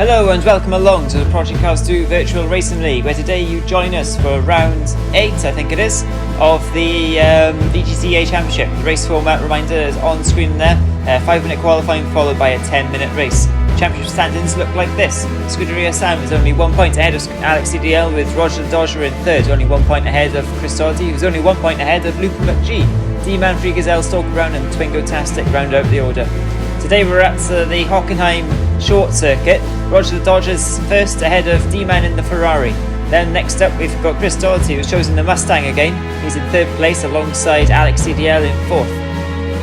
Hello and welcome along to the Project Cars 2 Virtual Racing League, where today you join us for round 8, I think it is, of the VGTA Championship. The race format reminder is on screen there. 5-minute qualifying followed by a 10-minute race. Championship standings look like this. Scuderia Sam is only 1 point ahead of Alex CDL, with Roger the Dodger in third, only 1 point ahead of Chris Doherty, who's only 1 point ahead of Luke McGee. D-Man, Free Gazelle, Stalker Brown and Twingo Tastic round out the order. Today we're at the Hockenheim short circuit. Roger the Dodger's first ahead of D-Man in the Ferrari. Then next up we've got Chris Doherty, who's chosen the Mustang again. He's in third place alongside Alex CDL in fourth.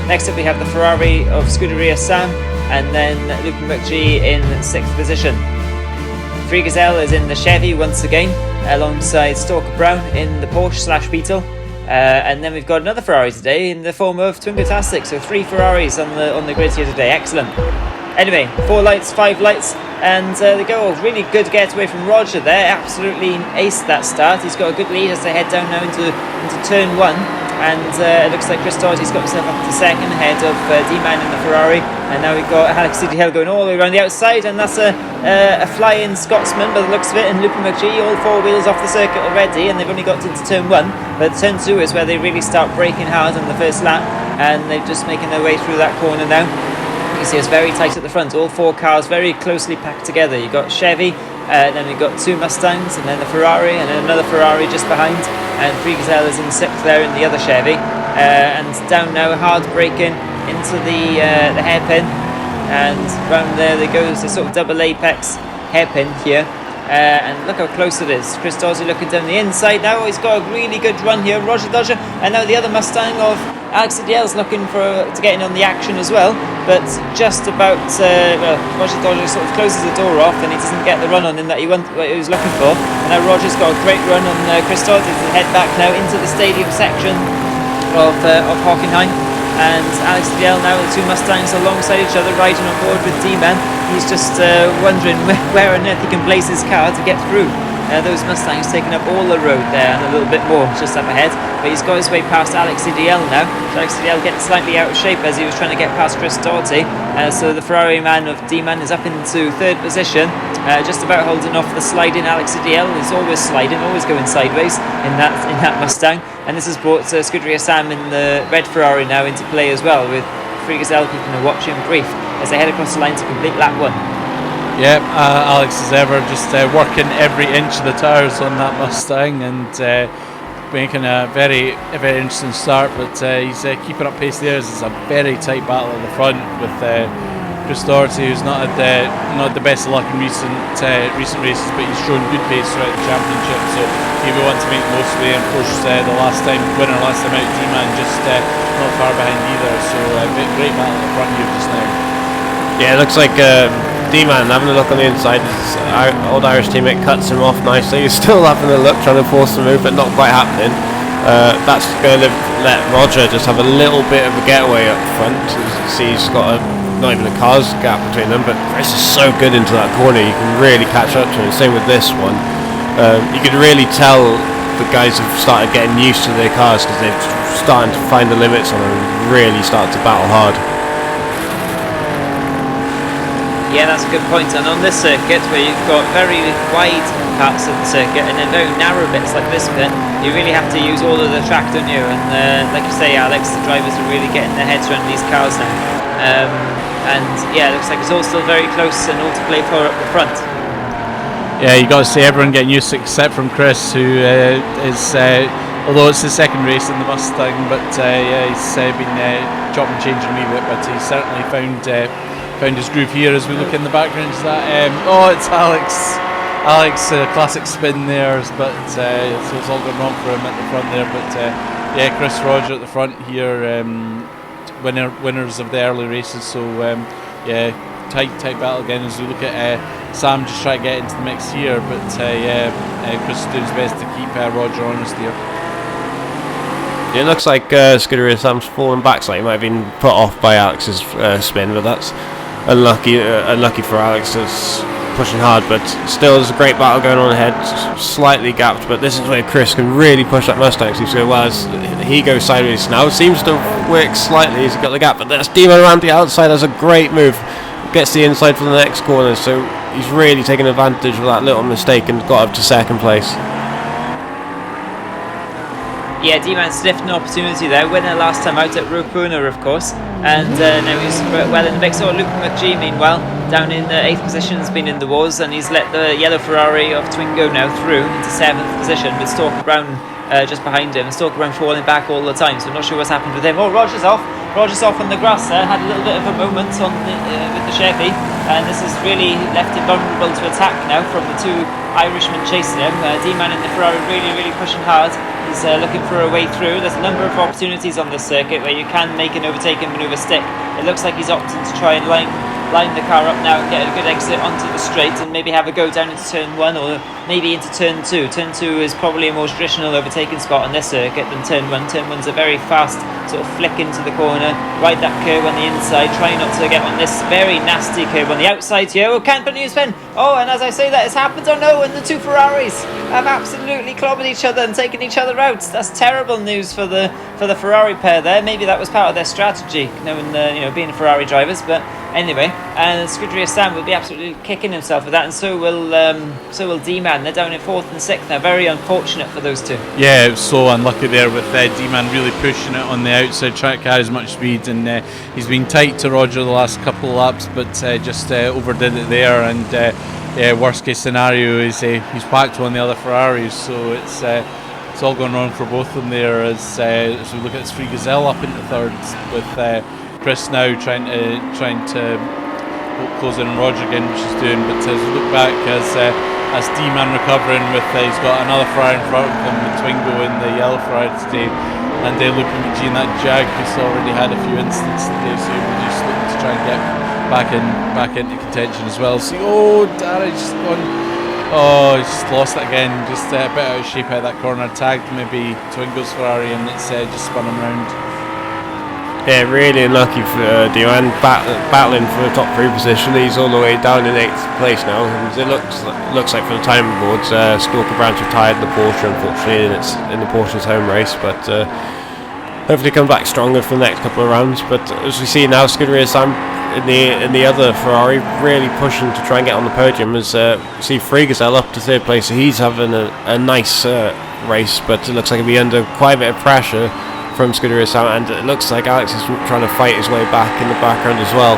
Next up we have the Ferrari of Scuderia Sam, and then Luke McGee in sixth position. Free Gazelle is in the Chevy once again, alongside Stalker Brown in the Porsche / Beetle. And then we've got another Ferrari today in the form of Twingo Tastic, so 3 Ferraris on the grid here today. Excellent. Anyway, 4 lights, 5 lights, and the goal. Really good getaway from Roger there. Absolutely aced that start. He's got a good lead as they head down now into turn 1. And it looks like Chris Doherty's got himself up to second ahead of D-Man in the Ferrari. And now we've got Alex CDL going all the way around the outside, and that's a fly-in Scotsman by the looks of it, and Luke McGee, all 4 wheels off the circuit already, and they've only got into turn 1. But turn 2 is where they really start braking hard on the first lap, and they're just making their way through that corner now. You can see it's very tight at the front, all 4 cars very closely packed together. You've got Chevy, then we've got 2 Mustangs, and then the Ferrari, and then another Ferrari just behind, and Free Gazelle is in 6th there in the other Chevy. And down now, hard braking into the hairpin, and round there they go. It's a sort of double apex hairpin here. And look how close it is. Chris Doherty looking down the inside now. He's got a really good run here, Roger Dodger, and now the other Mustang of Alex CDL is looking to get in on the action as well, but just about Roger Dodger sort of closes the door off, and he doesn't get the run on him that he was looking for. And now Roger's got a great run on Chris Doherty to head back now into the stadium section of Hockenheim. And Alex CDL now with 2 Mustangs alongside each other, riding on board with D-Man. He's just wondering where on earth he can place his car to get through. Those Mustangs taking up all the road there and a little bit more just up ahead. But he's got his way past Alex CDL now. So Alex CDL getting slightly out of shape as he was trying to get past Chris Doherty. So the Ferrari man of D-Man is up into 3rd position, just about holding off the sliding Alex CDL. He's always sliding, always going sideways in that Mustang. And this has brought Scuderia Sam in the red Ferrari now into play as well, with Free Gazelle keeping a watching brief as they head across the line to complete lap 1. Yep, Alex is ever just working every inch of the tires on that Mustang, and making a very interesting start, but he's keeping up pace there. It's a very tight battle at the front with Chris Doherty, who's not had the best of luck in recent races, but he's shown good pace throughout the championship, so he will want to make the most of it. And of course the winner last time out, D-Man, just not far behind either, so great battle at the front here just now. Yeah, it looks like D-Man having a look on the inside. His old Irish teammate cuts him off nicely. He's still having a look, trying to force the move, but not quite happening. That's going to let Roger just have a little bit of a getaway up front. As you can see, he's got not even a car's gap between them, but Chris is so good into that corner, you can really catch up to him. Same with this one. You could really tell the guys have started getting used to their cars, because they're starting to find the limits on them and really start to battle hard. Yeah, that's a good point. And on this circuit, where you've got very wide parts of the circuit and then very narrow bits like this bit, you really have to use all of the track, don't you? And like you say, Alex, the drivers are really getting their heads around these cars now. And yeah, it looks like it's all still very close and all to play for up the front. Yeah, you got to see everyone getting used to it, except from Chris, who is, although it's his second race in the Mustang, but yeah, he's been chopping and changing a wee bit, but he's certainly found his groove here as we look in the background. Is that it's Alex, classic spin there, but so it's all going wrong for him at the front there. But yeah, Chris, Roger at the front here, winners of the early races. So yeah, tight battle again as we look at Sam just trying to get into the mix here, but Chris is doing his best to keep Roger honest here. It looks like Scuderia Sam's fallen back slightly. He might have been put off by Alex's spin, but that's unlucky for Alex. That's pushing hard, but still there's a great battle going on ahead, slightly gapped, but this is where Chris can really push that Mustang. Seems to go well as he goes sideways now. Seems to work slightly as he got the gap, but that's D-Man around the outside. That's a great move. Gets the inside for the next corner, so he's really taken advantage of that little mistake and got up to second place. Yeah, D-Man sniffed an opportunity there, winner last time out at Rupuna, of course, and now he's well in the mix. Luke McGee, meanwhile, down in 8th position, has been in the wars, and he's let the yellow Ferrari of Twingo now through into 7th position, with Stalker Brown just behind him, and Stalker Brown falling back all the time, so I'm not sure what's happened with him. Oh, Roger's off on the grass there, had a little bit of a moment on with the Chevy, and this has really left him vulnerable to attack now from the two Irishmen chasing him. D-Man in the Ferrari really pushing hard. He's looking for a way through. There's a number of opportunities on this circuit where you can make an overtaking manoeuvre stick. It looks like he's opting to try and line the car up now and get a good exit onto the straight and maybe have a go down into turn 1 or maybe into turn 2. Turn 2 is probably a more traditional overtaking spot on this circuit than turn 1. Turn 1's a very fast sort of flick into the corner, ride that curve on the inside, try not to get on this very nasty curve on the outside here. Oh, can't put news pen. Oh, and as I say that, it's happened. Oh no, and the two Ferraris have absolutely clobbered each other and taken each other out. That's terrible news for the Ferrari pair there. Maybe that was part of their strategy, knowing being Ferrari drivers, but anyway, and Scuderia Sam will be absolutely kicking himself with that, and so will D-Man. They're down in 4th and 6th now. Very unfortunate for those two. Yeah, it was so unlucky there with D-Man really pushing it on the outside, trying to carry as much speed, and he's been tight to Roger the last couple of laps, but just overdid it there, and worst case scenario is he's packed one of the other Ferraris, so it's all going wrong for both of them there as we look at this Free Gazelle up into 3rd with Chris now trying to close in on Roger again, which he's doing, but as we look back as D-Man recovering with he's got another Ferrari in front of him with Twingo in the yellow Ferrari today, and Luke McGee in that Jag who's already had a few incidents today, so we're just looking to try and get back into contention as well. So Dara just gone, he's just lost it again, just a bit out of shape out of that corner, tagged maybe Twingo's Ferrari, and it's just spun him round. Yeah, really unlucky for D-Man, battling for the top 3 position. He's all the way down in 8th place now, and it looks like for the time boards, Stalker Brown's retired the Porsche, unfortunately, and it's in the Porsche's home race, but hopefully come back stronger for the next couple of rounds. But as we see now, Scuderia Sam in the other Ferrari really pushing to try and get on the podium, as see Free Gazelle up to 3rd place, so he's having a nice race, but it looks like he'll be under quite a bit of pressure from Scuderia Sam, and it looks like Alex is trying to fight his way back in the background as well.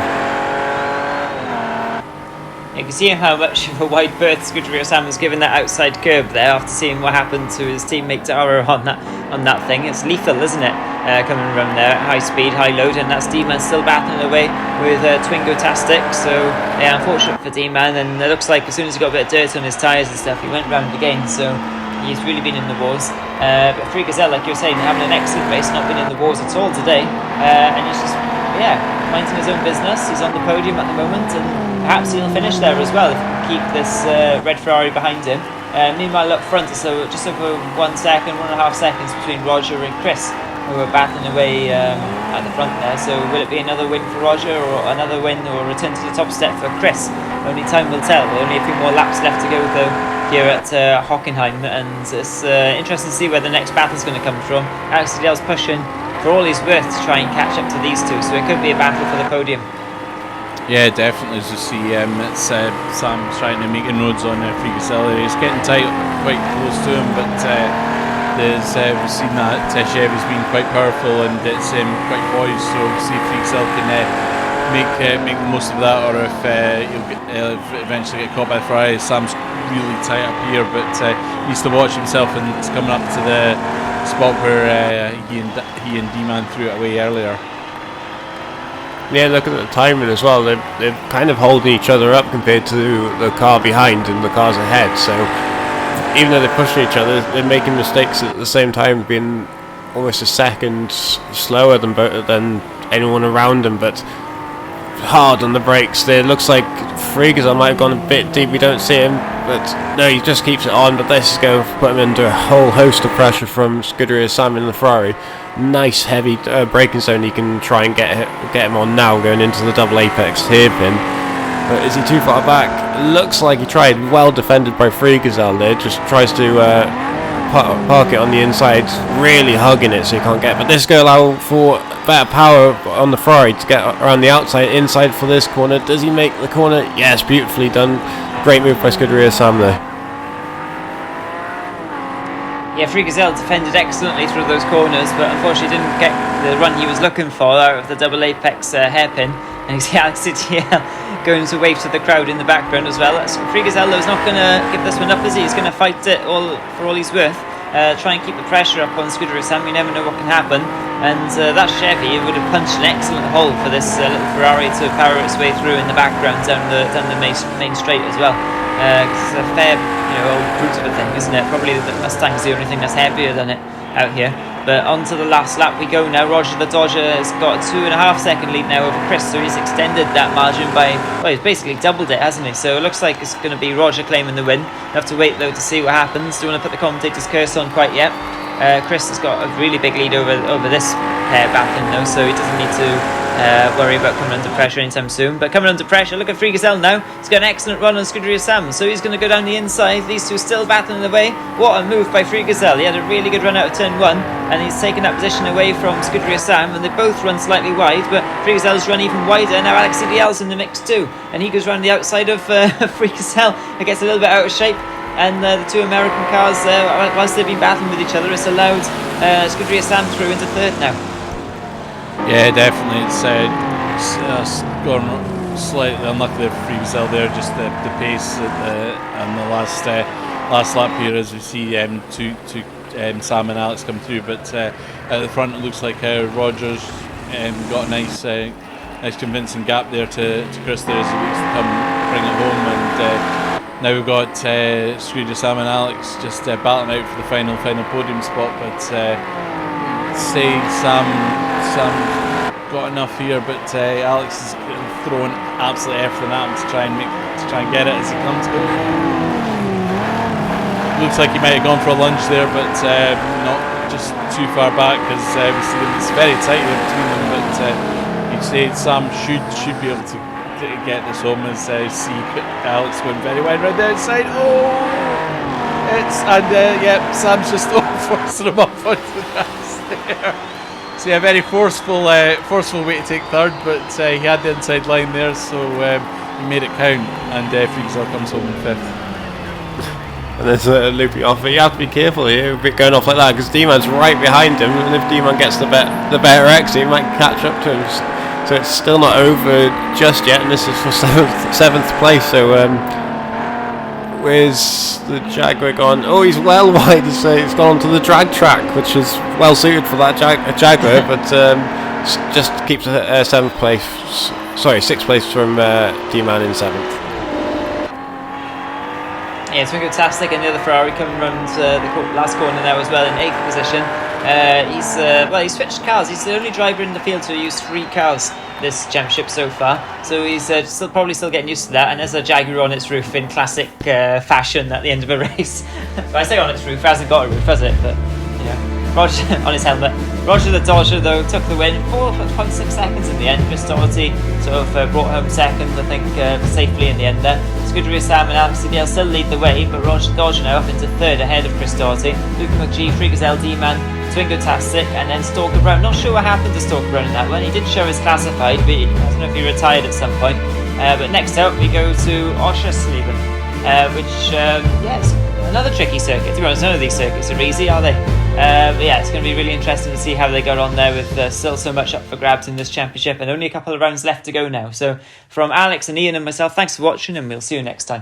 You can see how much of a wide berth Scuderia Sam was given that outside curve there after seeing what happened to his teammate Tara on that thing. It's lethal, isn't it? Coming around there at high speed, high load, and that's D-Man still battling away with Twingo-tastic. So yeah, unfortunate for D-Man, and it looks like as soon as he got a bit of dirt on his tyres and stuff, he went round again. So he's really been in the wars. But Free Gazelle, like you were saying, having an excellent race, not been in the wars at all today. And he's just, minding his own business. He's on the podium at the moment, and perhaps he'll finish there as well if he can keep this red Ferrari behind him. Meanwhile, up front, so just over 1.5 seconds between Roger and Chris, who are battling away at the front there. So will it be another win for Roger, or another win or return to the top step for Chris? Only time will tell. Only a few more laps left to go though here at Hockenheim, and it's interesting to see where the next battle's going to come from. Alex Liddell's pushing for all he's worth to try and catch up to these two, so it could be a battle for the podium. Yeah, definitely. As you see, it's Sam's trying to make inroads on Free Gazelle. He's getting tight, quite close to him, but we've seen that Chevy's been quite powerful and it's quite poised, so we'll see if Free Gazelle can make the most of that, or if he'll eventually get caught by the Ferrari. Sam's really tight up here, but he needs to watch himself, and it's coming up to the spot where he and D-Man threw it away earlier. Yeah, looking at the timing as well, they're kind of holding each other up compared to the car behind and the cars ahead, so even though they're pushing each other, they're making mistakes at the same time, being almost a second slower than anyone around them, but hard on the brakes. It looks like Free Gazelle might have gone a bit deep, we don't see him, but no, he just keeps it on, but this is going to put him under a whole host of pressure from Scuderia Sam in the Ferrari. Nice heavy braking zone he can try and get him on now, going into the double apex hairpin. But is he too far back? Looks like he tried. Well defended by Free Gazelle there, just tries to park it on the inside, really hugging it so he can't get, but this is going to allow for better power on the Ferrari to get around the outside, inside for this corner. Does he make the corner? Yes, beautifully done. great move by Scuderia Sam there. Yeah, Free Gazelle defended excellently through those corners, but unfortunately didn't get the run he was looking for out of the double apex hairpin. And you see Alex CTL going to wave to the crowd in the background as well. Free Gazelle though is not going to give this one up, is he? He's going to fight it all for all he's worth. Try and keep the pressure up on Scuderia Sam. You never know what can happen. And that Chevy would have punched an excellent hole for this little Ferrari to power its way through in the background down the main straight as well. It's a fair, old brute of a thing, isn't it? Probably the Mustang's the only thing that's heavier than it out here. But on to the last lap we go now. Roger the Dodger has got a 2.5 second lead now over Chris, so he's extended that margin by, well, he's basically doubled it, hasn't he? So it looks like it's going to be Roger claiming the win. We'll have to wait though to see what happens. Don't want to put the commentator's curse on quite yet. Chris has got a really big lead over this pair battling though, so he doesn't need to worry about coming under pressure anytime soon. But coming under pressure, look at Free Gazelle now. He's got an excellent run on Scuderia Sam, so he's going to go down the inside. These two still battling away. What a move by Free Gazelle. He had a really good run out of turn 1, and he's taken that position away from Scuderia Sam, and they both run slightly wide, but Free Gazelle's run even wider. Now Alex CDL's in the mix too, and he goes around the outside of Free Gazelle. It gets a little bit out of shape. And the two American cars, whilst they've been battling with each other, it's allowed Scuderia Sam through into third now. Yeah, definitely. It's gone slightly unlucky for Free Gazelle there. Just the pace and the last lap here, as we see Sam and Alex come through. But at the front, it looks like Rogers got a nice convincing gap there to Chris there as he looks to come bring it home. And now we've got Scuderia Sam and Alex just battling out for the final podium spot, but say Sam got enough here, but Alex is throwing absolutely everything at him to try and get it as he comes. Looks like he might have gone for a lunge there, but not just too far back, because we see it's very tight there between them. But you'd say Sam should be able to get this home, as see Alex going very wide right the outside. Sam's just forcing him off onto the grass there. So yeah, very forceful way to take third, but he had the inside line there, so he made it count, and Free Gazelle comes home in fifth. And there's a loopy off, but you have to be careful here going off like that, because D-Man's right behind him, and if D-Man gets the better exit, he might catch up to him. So it's still not over just yet, and this is for seventh place. So where's the Jaguar gone? Oh, he's well wide. He's gone onto the drag track, which is well suited for that Jaguar, but just keeps seventh place. Sorry, sixth place from D-Man in seventh. Yeah, it's been fantastic, and the other Ferrari coming around the last corner now as well in 8th position. He's switched cars. He's the only driver in the field to use 3 cars this championship so far, so he's probably still getting used to that. And there's a Jaguar on its roof in classic fashion at the end of a race. But I say on its roof, it hasn't got a roof, has it? But Roger on his helmet. Roger the Dodger though took the win, 4.6 seconds in the end. Chris Doherty sort of brought home second, I think, safely in the end there. Scuderia Sam and Alex CDL still lead the way, but Roger the Dodger now up into third ahead of Chris Doherty. Luke McGee, Free Gazelle, D-Man, Twingo-tastic, and then Stalker Brown. Not sure what happened to Stalker Brown in that one. He did show his classified, but I don't know if he retired at some point. But next up we go to Oschersleben, which it's another tricky circuit. To be honest, none of these circuits are easy, are they? But yeah, it's going to be really interesting to see how they got on there, with still so much up for grabs in this championship, and only a couple of rounds left to go now. So from Alex and Ian and myself, thanks for watching, and we'll see you next time.